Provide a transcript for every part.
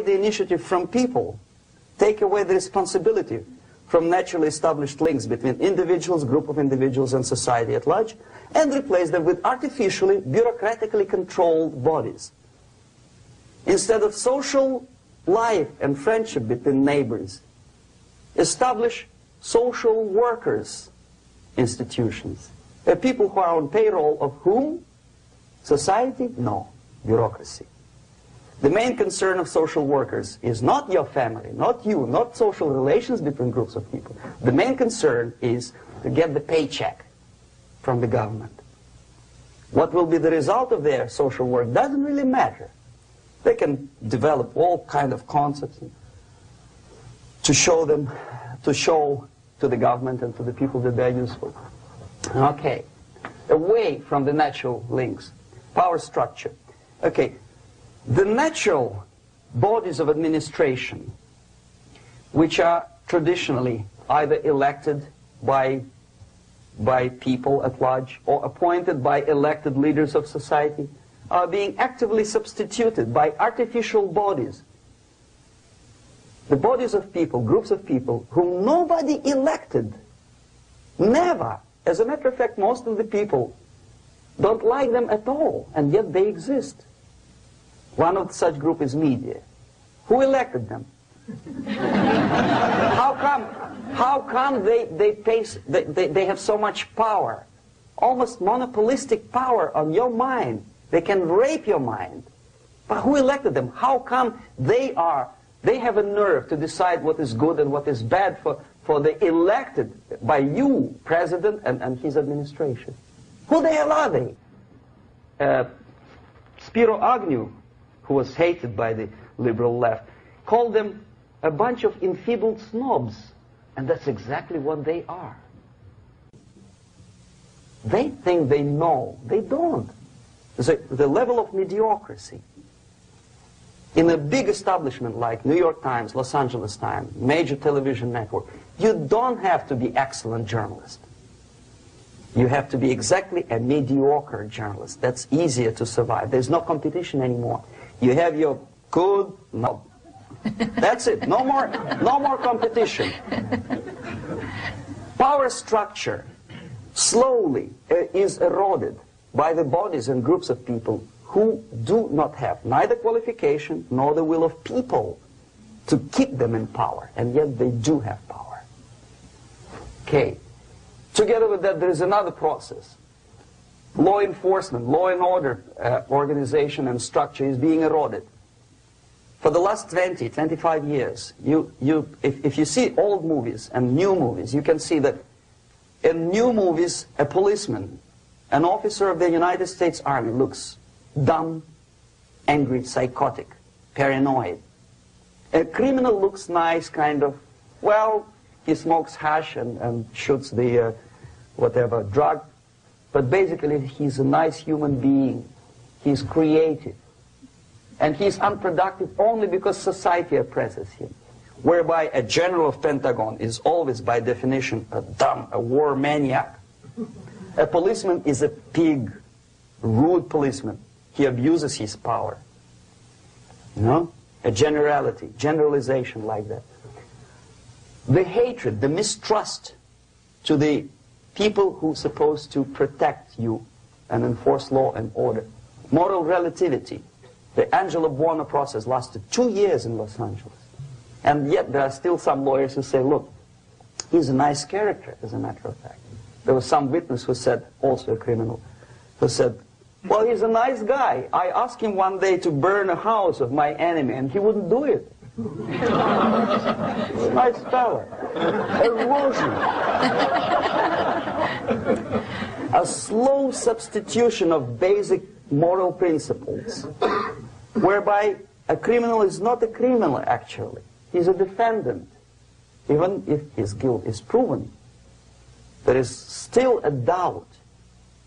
the initiative from people, take away the responsibility from naturally established links between individuals, group of individuals, and society at large, and replace them with artificially, bureaucratically controlled bodies. Instead of social life and friendship between neighbors, establish social workers institutions. People who are on payroll of whom? Society? No. Bureaucracy. The main concern of social workers is not your family, not you, not social relations between groups of people. The main concern is to get the paycheck from the government. What will be the result of their social work doesn't really matter. They can develop all kind of concepts to show to the government and to the people that they're useful. Okay, away from the natural links, power structure. Okay, the natural bodies of administration, which are traditionally either elected by people at large or appointed by elected leaders of society, are being actively substituted by artificial bodies. The bodies of people, groups of people, whom nobody elected. Never. As a matter of fact, most of the people don't like them at all, and yet they exist. One of such group is media. Who elected them? How come they have so much power? Almost monopolistic power on your mind. They can rape your mind. But who elected them? How come they have a nerve to decide what is good and what is bad for the elected by you, president, and his administration? Who the hell are they? Spiro Agnew, who was hated by the liberal left, called them a bunch of enfeebled snobs. And that's exactly what they are. They think they know. They don't. The level of mediocrity. In a big establishment like New York Times, Los Angeles Times, major television network, you don't have to be excellent journalist. You have to be exactly a mediocre journalist. That's easier to survive. There's no competition anymore. You have your good, no. That's it. No more competition. Power structure slowly is eroded by the bodies and groups of people who do not have neither qualification nor the will of people to keep them in power, and yet they do have power. Okay. Together with that, there is another process. Law enforcement, law and order organization and structure is being eroded. For the last 20, 25 years, if you see old movies and new movies, you can see that in new movies, a policeman, an officer of the United States Army looks dumb, angry, psychotic, paranoid. A criminal looks nice, kind of, well, he smokes hash and shoots the whatever drug, but basically he's a nice human being. He's creative. And he's unproductive only because society oppresses him. Whereby a general of Pentagon is always, by definition, a war maniac. A policeman is a pig, rude policeman. He abuses his power. You know? A generalization like that. The hatred, the mistrust to the people who are supposed to protect you and enforce law and order. Moral relativity. The Angelo Buono process lasted 2 years in Los Angeles. And yet there are still some lawyers who say, look, he's a nice character, as a matter of fact. There was some witness who said, also a criminal, who said, well, he's a nice guy. I asked him one day to burn a house of my enemy, and he wouldn't do it. He's a nice fella. Erosion. A slow substitution of basic moral principles, whereby a criminal is not a criminal, actually. He's a defendant. Even if his guilt is proven, there is still a doubt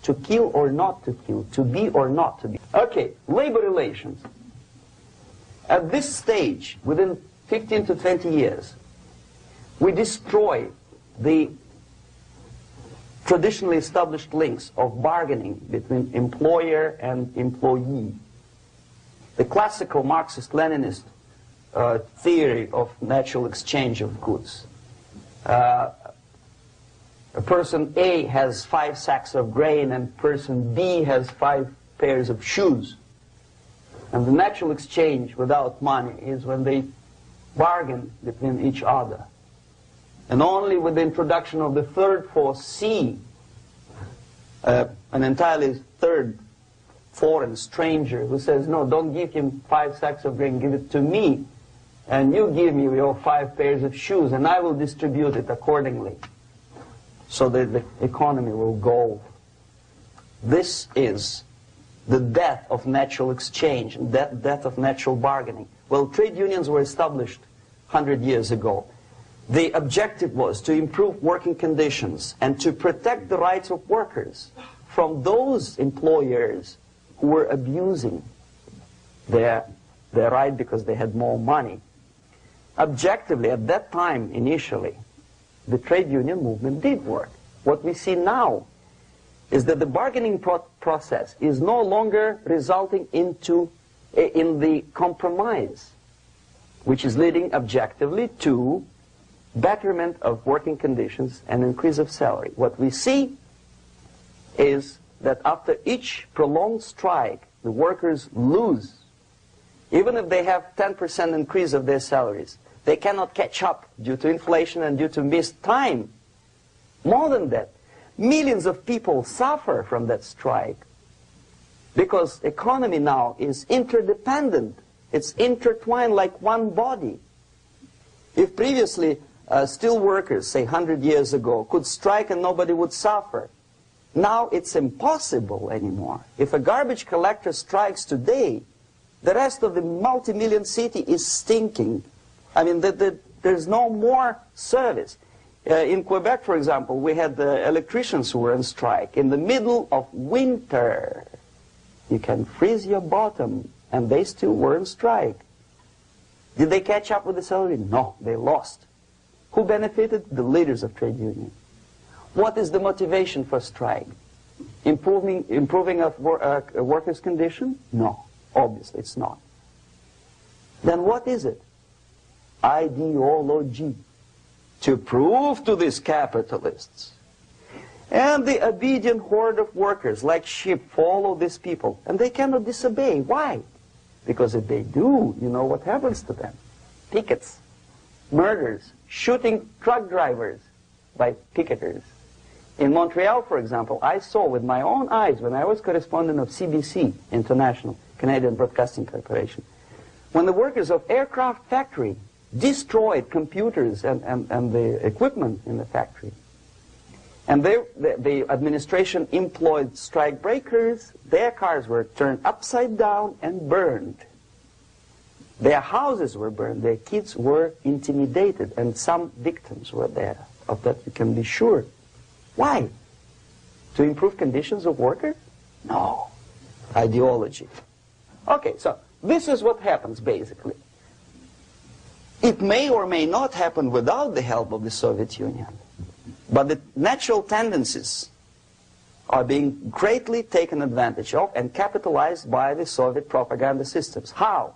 to kill or not to kill, to be or not to be. Okay, labor relations. At this stage, within 15 to 20 years, we destroy the traditionally established links of bargaining between employer and employee. The classical Marxist-Leninist theory of natural exchange of goods. Person A has 5 sacks of grain and person B has 5 pairs of shoes. And the natural exchange without money is when they bargain between each other. And only with the introduction of the third force, C, an entirely third foreign stranger who says, no, don't give him 5 sacks of grain, give it to me. And you give me your 5 pairs of shoes, and I will distribute it accordingly, so that the economy will go. This is the death of natural exchange, death of natural bargaining. Well, trade unions were established 100 years ago. The objective was to improve working conditions and to protect the rights of workers from those employers who were abusing their right because they had more money. Objectively, at that time, initially, the trade union movement did work. What we see now is that the bargaining process is no longer resulting in the compromise, which is leading objectively to betterment of working conditions and increase of salary. What we see is that after each prolonged strike, the workers lose. Even if they have 10% increase of their salaries, they cannot catch up due to inflation and due to missed time. More than that, millions of people suffer from that strike because economy now is interdependent. It's intertwined like one body. If previously steel workers, say 100 years ago, could strike and nobody would suffer, now it's impossible anymore. If a garbage collector strikes today, the rest of the multi-million city is stinking. I mean, there's no more service. In Quebec, for example, we had the electricians who were on strike in the middle of winter. You can freeze your bottom, and they still were on strike. Did they catch up with the salary? No, they lost. Who benefited? The leaders of trade unions. What is the motivation for strike? Improving of a workers' condition? No, obviously it's not. Then what is it? Ideology. To prove to these capitalists. And the obedient horde of workers, like sheep, follow these people. And they cannot disobey. Why? Because if they do, you know what happens to them. Pickets, murders, shooting truck drivers by picketers. In Montreal, for example, I saw with my own eyes when I was correspondent of CBC International, Canadian Broadcasting Corporation, when the workers of aircraft factory destroyed computers and the equipment in the factory. And the administration employed strike breakers. Their cars were turned upside down and burned. Their houses were burned. Their kids were intimidated. And some victims were there. Of that you can be sure. Why? To improve conditions of workers? No. Ideology. Okay, so this is what happens basically. It may or may not happen without the help of the Soviet Union. But the natural tendencies are being greatly taken advantage of and capitalized by the Soviet propaganda systems. How?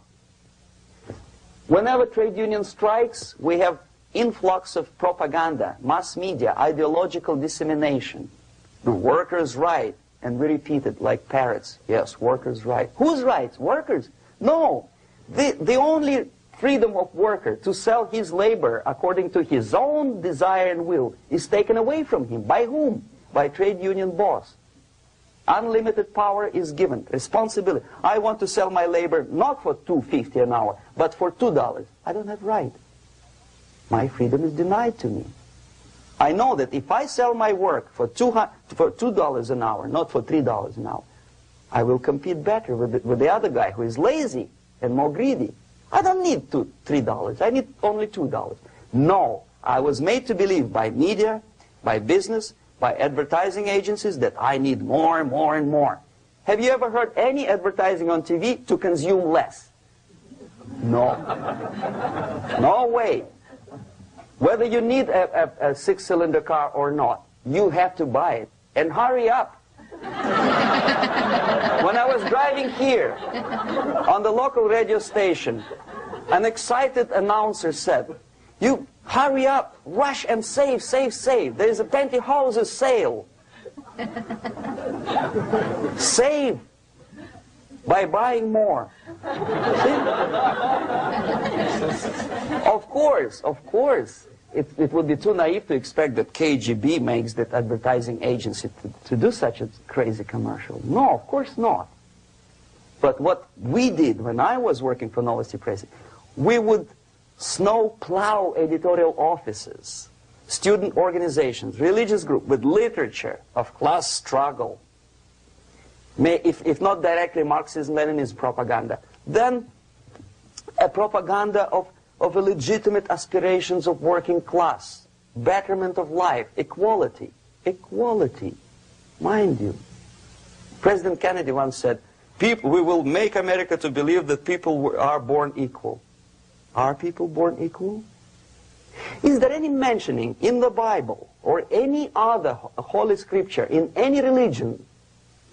Whenever trade union strikes, we have influx of propaganda, mass media, ideological dissemination. The workers' right, and we repeat it like parrots. Yes, workers' right. Whose rights? Workers? No. The only freedom of worker to sell his labor according to his own desire and will is taken away from him. By whom? By trade union boss. Unlimited power is given. Responsibility. I want to sell my labor not for $2.50 an hour, but for $2. I don't have right. My freedom is denied to me. I know that if I sell my work for $2 an hour, not for $3 an hour, I will compete better with the other guy who is lazy and more greedy. I don't need $3. I need only $2. No, I was made to believe by media, by business, by advertising agencies that I need more and more and more. Have you ever heard any advertising on TV to consume less? No. No way. Whether you need a six-cylinder car or not, you have to buy it. And hurry up. When I was driving here on the local radio station, An excited announcer said, "You hurry up, rush and save, save, save. There is a pantyhose sale. Save by buying more." See? Of course. It would be too naive to expect that KGB makes that advertising agency to do such a crazy commercial. No, of course not. But what we did when I was working for Novosti Press, we would snow plow editorial offices, student organizations, religious groups with literature of class struggle, if not directly Marxism-Leninism propaganda, then a propaganda of a legitimate aspirations of working class, betterment of life, equality, mind you. President Kennedy once said, we will make America to believe that people are born equal. Are people born equal? Is there any mentioning in the Bible or any other holy scripture in any religion,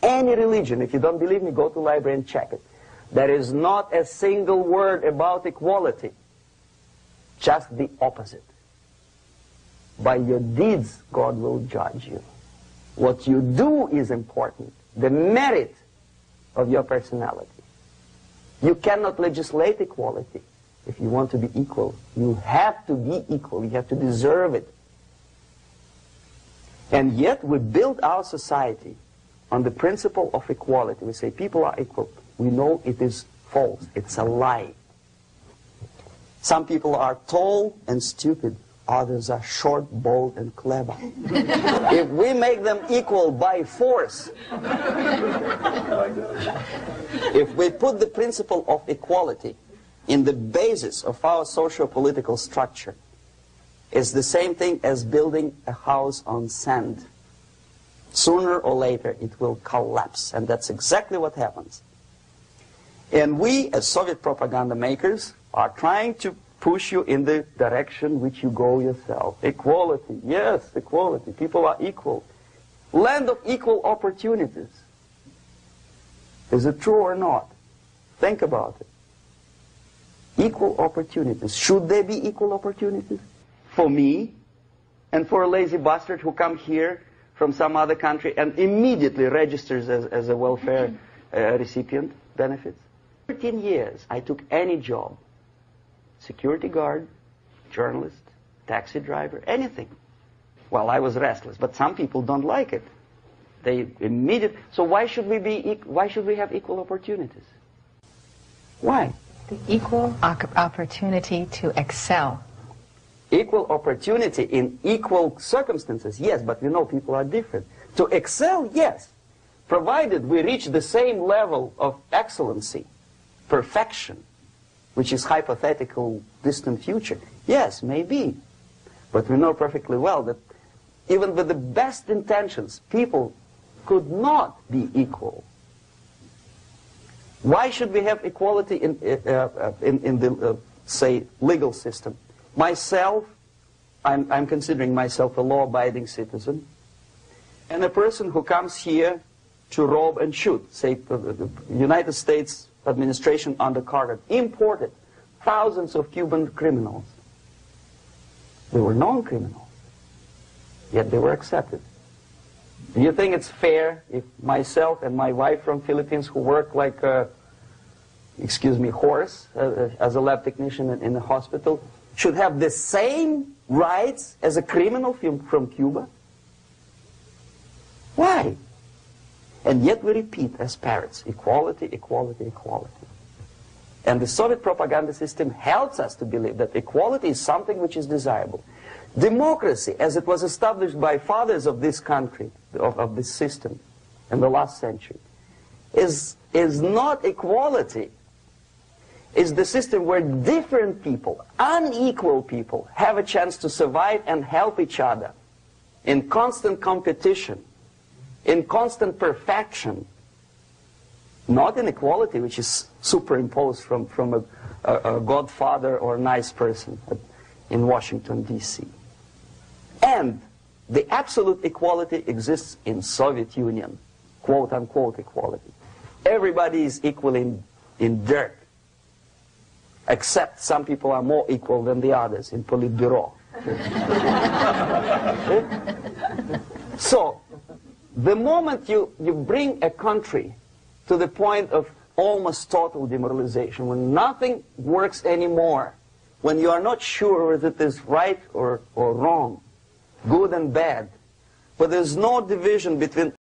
if you don't believe me, go to the library and check it. There is not a single word about equality. Just the opposite. By your deeds, God will judge you. What you do is important. The merit of your personality. You cannot legislate equality. If you want to be equal, you have to be equal. You have to deserve it. And yet we build our society on the principle of equality. We say people are equal. We know it is false. It's a lie. Some people are tall and stupid. Others are short, bold, and clever. If we make them equal by force, if we put the principle of equality in the basis of our socio-political structure, it's the same thing as building a house on sand. Sooner or later it will collapse, and that's exactly what happens. And we, as Soviet propaganda makers, are trying to push you in the direction which you go yourself. Equality, yes, equality. People are equal. Land of equal opportunities. Is it true or not? Think about it. Equal opportunities. Should there be equal opportunities? For me and for a lazy bastard who comes here from some other country and immediately registers as a welfare recipient benefits. 13 years I took any job. Security guard, journalist, taxi driver, anything. Well, I was restless, but some people don't like it. They immediately. So why should we have equal opportunities? Why? The equal opportunity to excel. Equal opportunity in equal circumstances, yes, but we know people are different. To excel, yes, provided we reach the same level of excellency, perfection, which is hypothetical, distant future. Yes, maybe. But we know perfectly well that even with the best intentions, people could not be equal. Why should we have equality in the, say, legal system? Myself, I'm considering myself a law-abiding citizen, and a person who comes here to rob and shoot, say, the United States administration under Carter imported thousands of Cuban criminals. They were known criminals, yet they were accepted. Do you think it's fair if myself and my wife from Philippines, who work like a, excuse me, horse as a lab technician in the hospital, should have the same rights as a criminal from Cuba? Why? And yet we repeat as parrots, equality, equality, equality. And the Soviet propaganda system helps us to believe that equality is something which is desirable. Democracy, as it was established by fathers of this country, of this system in the last century, is not equality. It's the system where different people, unequal people, have a chance to survive and help each other in constant competition, in constant perfection, not in equality which is superimposed from a godfather or a nice person in Washington, D.C. And the absolute equality exists in Soviet Union, quote-unquote equality. Everybody is equal in dirt. except some people are more equal than the others in Politburo. So, the moment you bring a country to the point of almost total demoralization, when nothing works anymore, when you are not sure whether it is right or wrong, good and bad, but there's no division between